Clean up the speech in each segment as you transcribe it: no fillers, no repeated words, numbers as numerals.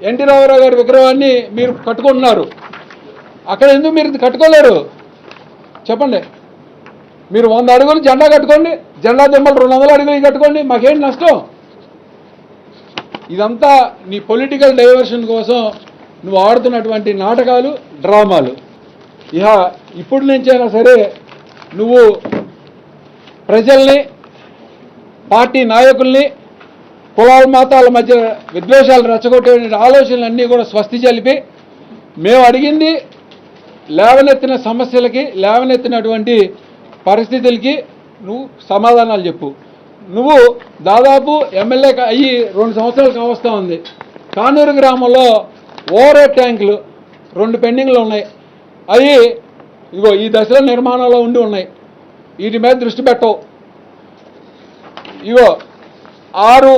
NT Ramarao గారి విగ్రహాన్ని మీరు కట్టుకుంటున్నారు. అక్కడ ఎందుకు మీరు కట్టుకోలేరు చెప్పండి? మీరు 100 అడుగులు జెండా కట్టుకోండి, జెండా దిమ్మలు 200 అడుగులు కట్టుకోండి, మాకేంటి నష్టం? ఇదంతా నీ పొలిటికల్ డైవర్షన్ కోసం నువ్వు ఆడుతున్నటువంటి నాటకాలు, డ్రామాలు. ఇప్పుడు నుంచైనా సరే నువ్వు ప్రజల్ని, పార్టీ నాయకుల్ని, కులాల మతాల మధ్య విద్వేషాలు రెచ్చగొట్టే ఆలోచనలన్నీ కూడా స్వస్తి చెలిపి, మేము అడిగింది లేవనెత్తిన సమస్యలకి, లేవనెత్తినటువంటి పరిస్థితులకి నువ్వు సమాధానాలు చెప్పు. నువ్వు దాదాపు ఎమ్మెల్యే అయ్యి 2 సంవత్సరాలు కావస్తూ ఉంది. కానూరు గ్రామంలో ఓవర్ హెడ్ ట్యాంకులు 2 పెండింగ్లు ఉన్నాయి. అవి ఇగో ఈ దశలో నిర్మాణంలో ఉన్నాయి. వీటి మీద దృష్టి పెట్టవు. ఇగో 6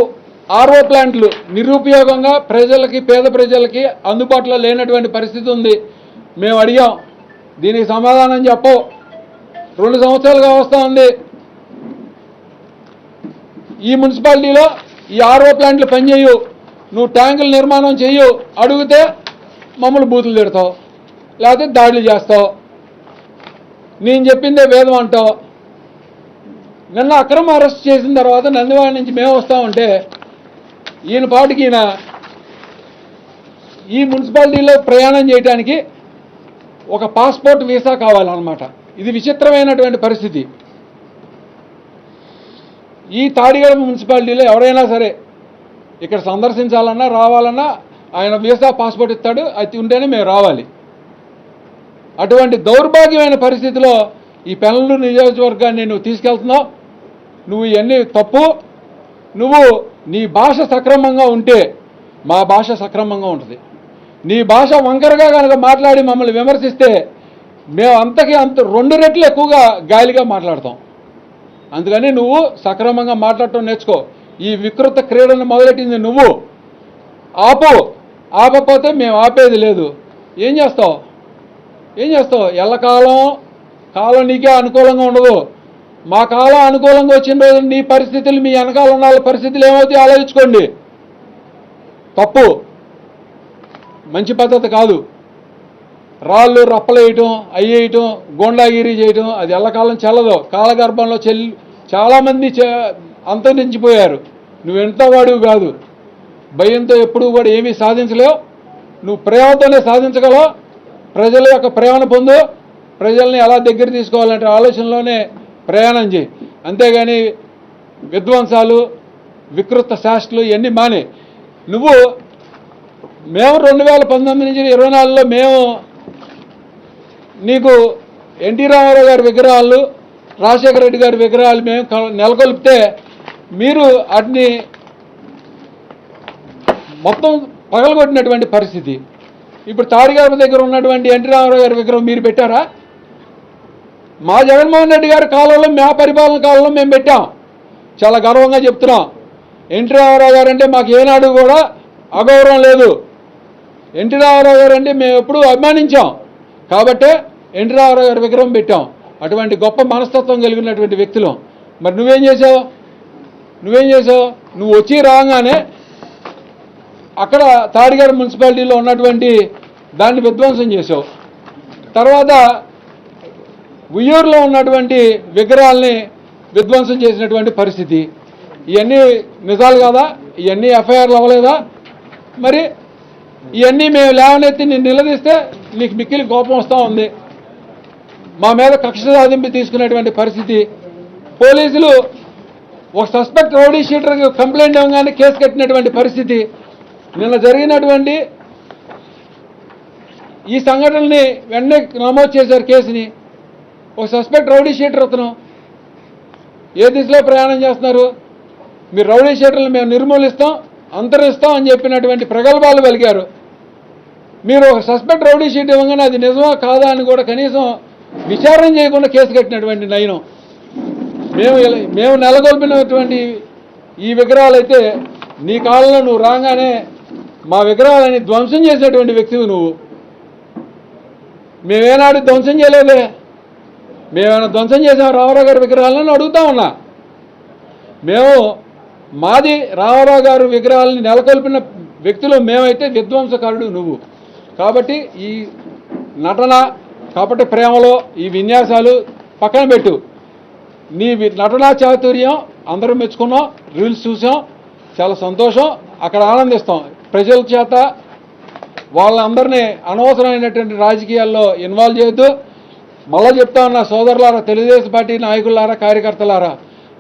ఆర్ఓ ప్లాంట్లు నిరుపయోగంగా ప్రజలకి, పేద ప్రజలకి అందుబాటులో లేనటువంటి పరిస్థితి ఉంది. మేము అడిగాం, దీనికి సమాధానం చెప్పవు. 2 సంవత్సరాలుగా వస్తూ ఉంది. ఈ మున్సిపాలిటీలో ఈ ఆర్ఓ ప్లాంట్లు పనిచేయు, నువ్వు ట్యాంకుల నిర్మాణం చెయ్యు అడిగితే మమ్మల్ని బూతులు తిడతావు, లేకపోతే దాడులు చేస్తావు, నేను చెప్పిందే వేదం అంటావు. నిన్న అక్రమ అరెస్ట్ చేసిన తర్వాత నందివాడ నుంచి మేము వస్తామంటే ఈయన పాటికి ఈయన ఈ మున్సిపాలిటీలో ప్రయాణం చేయడానికి ఒక పాస్పోర్ట్ వీసా కావాలన్నమాట. ఇది విచిత్రమైనటువంటి పరిస్థితి. ఈ తాడిగడప మున్సిపాలిటీలో ఎవరైనా సరే ఇక్కడ సందర్శించాలన్నా, రావాలన్నా ఆయన వీసా, పాస్పోర్ట్ ఇస్తాడు, అది ఉంటేనే మేము రావాలి. అటువంటి దౌర్భాగ్యమైన పరిస్థితిలో ఈ పెనమలూరు నియోజకవర్గాన్ని నువ్వు తీసుకెళ్తున్నావు. నువ్వు ఇవన్నీ తప్పు. నువ్వు నీ భాష సక్రమంగా ఉంటే మా భాష సక్రమంగా ఉంటుంది. నీ భాష వంకరగా కనుక మాట్లాడి మమ్మల్ని విమర్శిస్తే మేము అంత 2 రెట్లు ఎక్కువగా గాలిగా మాట్లాడతాం. అందుకని నువ్వు సక్రమంగా మాట్లాడటం నేర్చుకో. ఈ వికృత క్రీడను మొదలెట్టింది నువ్వు. ఆపకపోతే మేము ఆపేది లేదు. ఏం చేస్తావు? కాలం నీకే అనుకూలంగా ఉండదు. మా కాలం అనుకూలంగా వచ్చిన రోజు నీ పరిస్థితులు, మీ వెనకాల ఉన్న వాళ్ళ పరిస్థితులు ఏమవుతాయి ఆలోచించుకోండి. తప్పు, మంచి పద్ధతి కాదు. రాళ్ళు రప్పలు వేయటం, అయ్యేయటం, గోండాగిరి చేయటం అది ఎల్లకాలం చెల్లదు. కాలగర్భంలో చాలామంది అంతరించిపోయారు. నువ్వెంత వాడివి కాదు. భయంతో ఎప్పుడూ కూడా ఏమీ సాధించలేవు. నువ్వు ప్రేమతోనే సాధించగలవు. ప్రజల యొక్క ప్రేమను పొందు. ప్రజల్ని ఎలా దగ్గర తీసుకోవాలంటే ఆలోచనలోనే ప్రయాణం చేయి. అంతేగాని విధ్వంసాలు, వికృత శాస్త్రాలు ఇవన్నీ మానే. మేము 2019 నుంచి 24లో మేము నీకు ఎన్టీ రామారావు గారి విగ్రహాలు, రాజశేఖర రెడ్డి గారి విగ్రహాలు మేము నెలకొల్పితే మీరు వాటిని మొత్తం పగలగొట్టినటువంటి పరిస్థితి. ఇప్పుడు తాడిగడప దగ్గర ఉన్నటువంటి ఎన్టీ రామారావు గారి విగ్రహం మీరు పెట్టారా? మా జగన్మోహన్ రెడ్డి గారి కాలంలో, మా పరిపాలన కాలంలో మేము పెట్టాం. చాలా గర్వంగా చెప్తున్నాం. ఎన్టీ రామారావు గారు అంటే మాకు ఏనాడు కూడా అగౌరవం లేదు. ఎన్టీ రామారావు గారు అంటే మేము ఎప్పుడూ అభిమానించాం. కాబట్టే ఎన్టీ రామారావు గారి విగ్రహం పెట్టాం. అటువంటి గొప్ప మనస్తత్వం కలిగినటువంటి వ్యక్తులు. మరి నువ్వేం చేసావు? నువ్వు వచ్చి రాగానే అక్కడ తాడిగడప మున్సిపాలిటీలో ఉన్నటువంటి దాన్ని విధ్వంసం చేసావు. తర్వాత ఉయ్యూరులో ఉన్నటువంటి విగ్రహాలని విధ్వంసం చేసినటువంటి పరిస్థితి. ఇవన్నీ నిజాలు కాదా? ఇవన్నీ ఎఫ్ఐఆర్లు అవ్వలేదా? మరి ఇవన్నీ మేము లేవనెత్తి నేను నిలదీస్తే నీకు మిక్కిలి కోపం వస్తూ ఉంది. మా మీద కక్ష సాధింపు తీసుకునేటువంటి పరిస్థితి. పోలీసులు ఒక సస్పెక్ట్ రౌడీ షీటర్కి కంప్లైంట్ ఇవ్వగానే కేసు కట్టినటువంటి పరిస్థితి. నిన్న జరిగినటువంటి ఈ సంఘటనని వెంటనే నమోదు చేశారు కేసుని. ఒక సస్పెక్ట్ రౌడీ షీటర్ అతను. ఏ దిశలో ప్రయాణం చేస్తున్నారు? మీరు రౌడీ షీటర్లు మేము నిర్మూలిస్తాం, అంతరిస్తాం అని చెప్పినటువంటి ప్రగల్భాలు పలికారు. మీరు ఒక సస్పెక్ట్ రౌడీ షీట్ ఇవ్వగానే అది నిజమా కాదా అని కూడా కనీసం విచారణ చేయకుండా కేసు కట్టినటువంటి నయనం. మేము నెలకొల్పినటువంటి ఈ విగ్రహాలు అయితే నీ కాలంలో నువ్వు రాగానే మా విగ్రహాలని ధ్వంసం చేసేటువంటి వ్యక్తివి నువ్వు. మేమేనాడు ధ్వంసం చేయలేదే. మేమేమైనా ధ్వంసం చేసాం రామారావు గారి విగ్రహాలను అడుగుతా ఉన్నా. మాది రామారావు గారి విగ్రహాలని నెలకొల్పిన వ్యక్తులు మేమైతే విధ్వంసకారుడు నువ్వు. కాబట్టి ఈ నటన కాబట్టి ప్రేమలో ఈ విన్యాసాలు పక్కన పెట్టు. నీ నటనా చాతుర్యం అందరూ మెచ్చుకున్నాం, రీల్స్ చూసాం, చాలా సంతోషం, అక్కడ ఆనందిస్తాం. ప్రజల చేత వాళ్ళందరినీ అనవసరమైనటువంటి రాజకీయాల్లో ఇన్వాల్వ్ చేయొద్దు. మళ్ళా చెప్తా ఉన్నా సోదరులారా, తెలుగుదేశం పార్టీ నాయకులారా, కార్యకర్తలారా,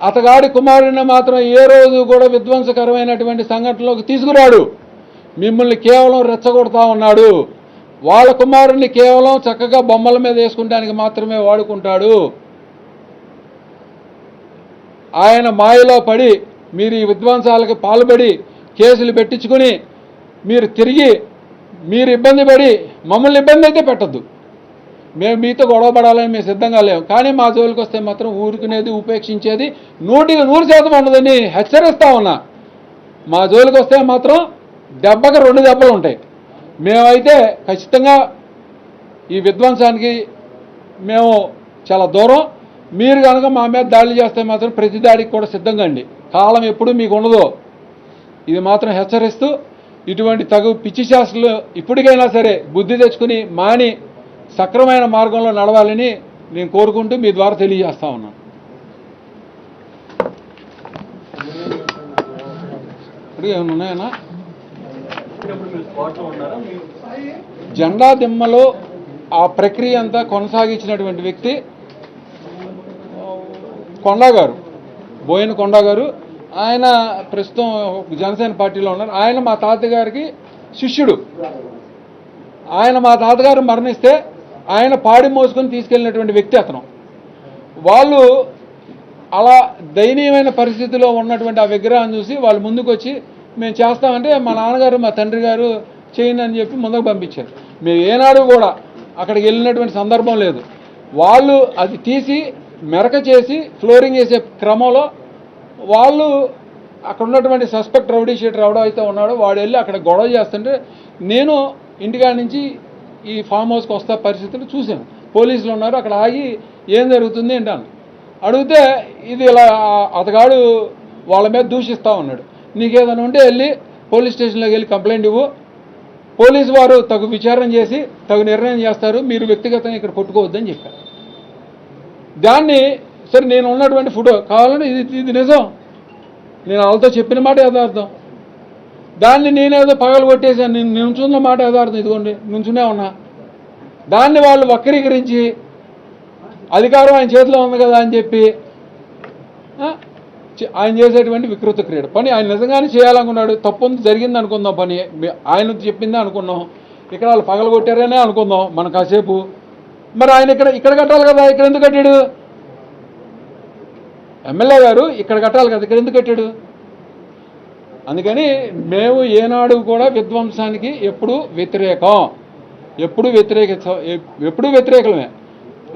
అతగాడి కుమారుడిని మాత్రం ఏ రోజు కూడా విధ్వంసకరమైనటువంటి సంఘటనలోకి తీసుకురాడు. మిమ్మల్ని కేవలం రెచ్చగొడతా ఉన్నాడు. వాళ్ళ కుమారుడిని కేవలం చక్కగా బొమ్మల మీద వేసుకుంటానికి మాత్రమే వాడుకుంటాడు. ఆయన మాయలో పడి మీరు ఈ విధ్వంసాలకు పాల్పడి కేసులు పెట్టించుకుని మీరు తిరిగి మీరు ఇబ్బంది పడి మమ్మల్ని ఇబ్బంది అయితే పెట్టద్దు. మేము మీతో గొడవ పడాలని మేము సిద్ధంగా లేము. కానీ మా జోలికి వస్తే మాత్రం ఊరుకునేది, ఉపేక్షించేది 100% ఉండదని హెచ్చరిస్తా ఉన్నా. మా జోలికి వస్తే మాత్రం దెబ్బకి 2 దెబ్బలు ఉంటాయి. మేమైతే ఖచ్చితంగా ఈ విధ్వంసానికి మేము చాలా దూరం. మీరు కనుక మా మీద దాడులు చేస్తే మాత్రం ప్రతి దాడికి కూడా సిద్ధంగా అండి. కాలం ఎప్పుడు మీకు ఉండదు. ఇది మాత్రం హెచ్చరిస్తూ ఇటువంటి తగు పిచ్చి శాస్త్రాలు ఇప్పటికైనా సరే బుద్ధి తెచ్చుకుని మాని సక్రమైన మార్గంలో నడవాలని నేను కోరుకుంటూ మీ ద్వారా తెలియజేస్తా ఉన్నాను. ఇప్పుడు ఏమైనా ఉన్నాయన్నా? జెండా దిమ్మలో ఆ ప్రక్రియ అంతా కొనసాగించినటువంటి వ్యక్తి కొండా గారు, బోయిన కొండా గారు. ఆయన ప్రస్తుతం జనసేన పార్టీలో ఉన్నారు. ఆయన మా తాతగారికి శిష్యుడు. ఆయన మా తాతగారు మరణిస్తే ఆయన పాడి మోసుకొని తీసుకెళ్ళినటువంటి వ్యక్తి అతను. వాళ్ళు అలా దయనీయమైన పరిస్థితిలో ఉన్నటువంటి ఆ విగ్రహాన్ని చూసి వాళ్ళు ముందుకు వచ్చి మేము చేస్తామంటే మా నాన్నగారు మా తండ్రి గారు చేయను అని చెప్పి ముందుకు పంపించారు. మేము ఏనాడు కూడా అక్కడికి వెళ్ళినటువంటి సందర్భం లేదు. వాళ్ళు అది తీసి మెరక చేసి ఫ్లోరింగ్ వేసే క్రమంలో వాళ్ళు అక్కడ ఉన్నటువంటి సస్పెక్ట్ రౌడీ షీటర్ ఎవడో అయితే ఉన్నాడో వాడు వెళ్ళి అక్కడ గొడవ చేస్తుంటే నేను ఇంటికాడ నుంచి ఈ ఫామ్ హౌస్కి వస్తా పరిస్థితులు చూశాను. పోలీసులు ఉన్నారు అక్కడ. ఆగి ఏం జరుగుతుంది ఏంటాను అడిగితే ఇది ఇలా అతగాడు వాళ్ళ మీద దూషిస్తూ ఉన్నాడు. నీకేదైనా ఉంటే వెళ్ళి పోలీస్ స్టేషన్లోకి వెళ్ళి కంప్లైంట్ ఇవ్వు. పోలీసు వారు తగు విచారణ చేసి తగు నిర్ణయం చేస్తారు. మీరు వ్యక్తిగతంగా ఇక్కడ కొట్టుకోవద్దని చెప్పారు. దాన్ని సరే నేను ఉన్నటువంటి ఫోటో కావాలంటే ఇది నిజం, నేను వాళ్ళతో చెప్పిన మాట యథార్థం. దాన్ని నేనేదో పగలు కొట్టేసాను. నేను నుంచున్న మాట యథార్థం. ఇదిగోండి నుంచునే ఉన్నా. దాన్ని వాళ్ళు వక్రీకరించి అధికారం ఆయన చేతిలో ఉంది కదా అని చెప్పి ఆయన చేసేటువంటి వికృత క్రీడ పని ఆయన నిజంగానే చేయాలనుకున్నాడు. తప్పు జరిగింది అనుకుందాం, పని ఆయన చెప్పిందే అనుకున్నాం. ఇక్కడ వాళ్ళు పగలు కొట్టారనే అనుకుందాం మనం కాసేపు. మరి ఆయన ఇక్కడ కట్టాలి కదా, ఇక్కడ ఎందుకు కట్టాడు? ఎమ్మెల్యే గారు ఇక్కడ కట్టాలి కదా, ఇక్కడ ఎందుకు కట్టాడు? అందుకని మేము ఏనాడు కూడా విధ్వంసానికి ఎప్పుడు వ్యతిరేకమే.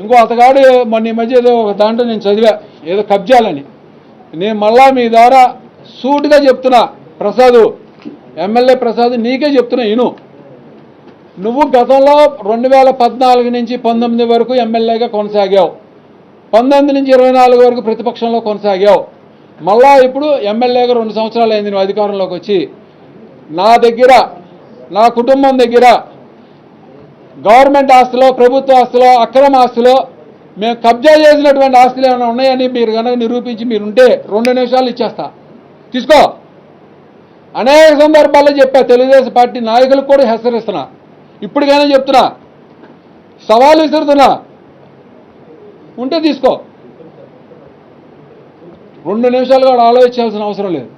ఇంకో అతగాడు మొన్న ఈ మధ్య ఏదో ఒక దాంట్లో నేను చదివా, ఏదో కబ్జాలని. నేను మళ్ళా మీ ద్వారా సూటుగా చెప్తున్నా, ప్రసాదు, ఎమ్మెల్యే ప్రసాద్ నీకే చెప్తున్నా. నువ్వు గతంలో 2014 నుంచి 19 వరకు ఎమ్మెల్యేగా కొనసాగావు. 19 నుంచి 24 వరకు ప్రతిపక్షంలో కొనసాగావు. మళ్ళా ఇప్పుడు ఎమ్మెల్యేగా 2 సంవత్సరాలు అయింది నువ్వు అధికారంలోకి వచ్చి. నా దగ్గర, నా కుటుంబం దగ్గర గవర్నమెంట్ ఆస్తిలో, ప్రభుత్వ ఆస్తిలో, అక్రమ ఆస్తిలో మేము కబ్జా చేసినటువంటి ఆస్తులు ఏమైనా ఉన్నాయని మీరు కనుక నిరూపించి మీరుంటే 2 నిమిషాలు ఇచ్చేస్తా, తీసుకో. అనేక సందర్భాల్లో చెప్పా. తెలుగుదేశం పార్టీ నాయకులకు కూడా హెచ్చరిస్తున్నా, ఇప్పటికైనా చెప్తున్నా, సవాలు విసురుతున్నా, ఉంటే తీసుకో. 2 నిమిషాలు కూడా ఆలోచించాల్సిన అవసరం లేదు.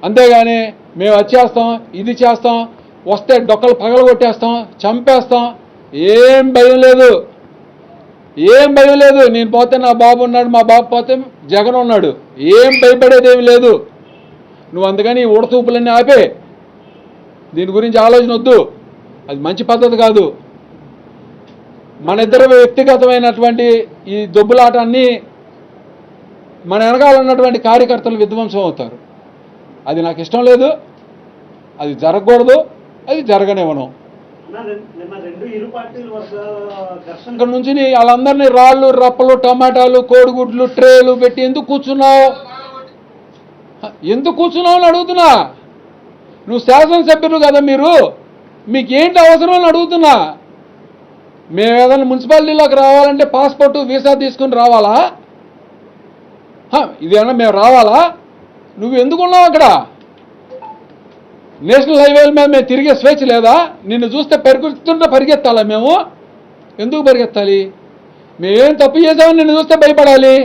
అంతేగాని మేము వచ్చేస్తాం, ఇది చేస్తాం, వస్తే డొక్కలు పగలు కొట్టేస్తాం, చంపేస్తాం, ఏం భయం లేదు. నేను పోతే నా బాబు ఉన్నాడు, మా బాబు పోతే జగన్ ఉన్నాడు, ఏం భయపడేదేమి లేదు. నువ్వు అందుకని ఊడతూపులన్నీ ఆపే, దీని గురించి ఆలోచన వద్దు. అది మంచి పద్ధతి కాదు. మన ఇద్దరు వ్యక్తిగతమైనటువంటి ఈ దొబ్బులాటాన్ని మన వెనకాల ఉన్నటువంటి కార్యకర్తలు విధ్వంసం అవుతారు. అది నాకు ఇష్టం లేదు, అది జరగకూడదు, అది జరగనివ్వను. ఇక్కడ నుంచి వాళ్ళందరినీ రాళ్ళు, రప్పలు, టమాటాలు, కోడిగుడ్లు, ట్రేలు పెట్టి ఎందుకు కూర్చున్నావు అని అడుగుతున్నా. నువ్వు శాసనసభ్యులు కదా మీరు, మీకేంటి అవసరం అని అడుగుతున్నా. మేము ఏదైనా మున్సిపాలిటీలోకి రావాలంటే పాస్పోర్టు వీసా తీసుకుని రావాలా? ఇదేమన్నా మేము రావాలా? నువ్వు ఎందుకున్నావు అక్కడ? నేషనల్ హైవేల మీద మేము తిరిగే స్వేచ్ఛ లేదా? నిన్ను చూస్తే పరిగెత్తాలా మేము? ఎందుకు పరిగెత్తాలి? మేమేం తప్పు చేసామని నిన్ను చూస్తే భయపడాలి?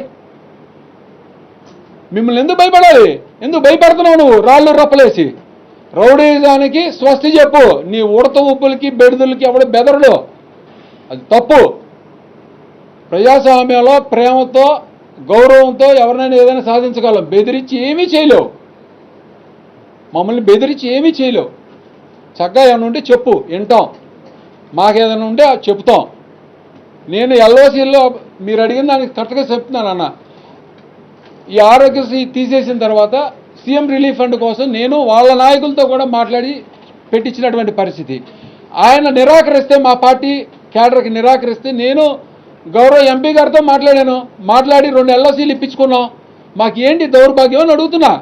మిమ్మల్ని ఎందుకు భయపడాలి? ఎందుకు భయపడుతున్నావు నువ్వు? రాళ్ళు రప్పలేసి రౌడీజానికి స్వస్తి చెప్పు. నీ ఉడత ఉప్పులకి బెడుదులకి ఎవడు బెదరడు. అది తప్పు. ప్రజాస్వామ్యంలో ప్రేమతో గౌరవంతో ఎవరినైనా ఏదైనా సాధించగలం. బెదిరించి ఏమీ చేయలేవు. మమ్మల్ని బెదిరించి ఏమీ చేయలేవు. చక్కగా ఏమైనా ఉంటే చెప్పు, వింటాం. మాకేదైనా ఉంటే చెప్తాం. నేను ఎల్ఓసీల్లో మీరు అడిగిన దానికి కరెక్ట్గా చెప్తున్నాను అన్న. ఈ ఆరోగ్యశ్రీ తీసేసిన తర్వాత సీఎం రిలీఫ్ ఫండ్ కోసం నేను వాళ్ళ నాయకులతో కూడా మాట్లాడి పెట్టించినటువంటి పరిస్థితి. ఆయన నిరాకరిస్తే, మా పార్టీ క్యాడర్కి నిరాకరిస్తే, నేను గౌరవ ఎంపీ గారితో మాట్లాడి 2 ఎల్ఓసీలు ఇప్పించుకున్నాం. మాకేంటి దౌర్భాగ్యం అని అడుగుతున్నా.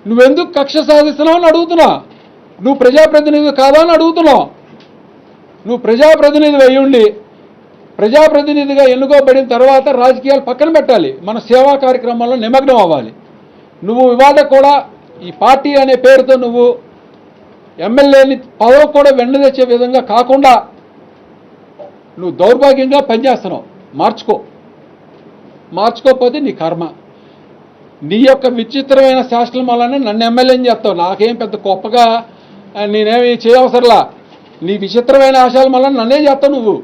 నువ్వెందుకు కక్ష సాధిస్తున్నావు అని అడుగుతున్నా. నువ్వు ప్రజాప్రతినిధి కాదా అని అడుగుతున్నావు. నువ్వు ప్రజాప్రతినిధి అయ్యుండి ప్రజాప్రతినిధిగా ఎన్నుకోబడిన తర్వాత రాజకీయాలు పక్కన పెట్టాలి. మన సేవా కార్యక్రమాల్లో నిమగ్నం అవ్వాలి. నువ్వు ఇవాళ కూడా ఈ పార్టీ అనే పేరుతో నువ్వు ఎమ్మెల్యేని పదవి కూడా వెంటదెచ్చే విధంగా కాకుండా నువ్వు దౌర్భాగ్యంగా పనిచేస్తున్నావు. మార్చుకోకపోతే నీ కర్మ. నీ యొక్క విచిత్రమైన శాస్త్రం వల్లనే నన్ను ఎమ్మెల్యేని చేస్తావు. నాకేం పెద్ద గొప్పగా నేనేమి చేయవసరలా. నీ విచిత్రమైన ఆశయాల వల్ల నన్నే చేస్తావు నువ్వు.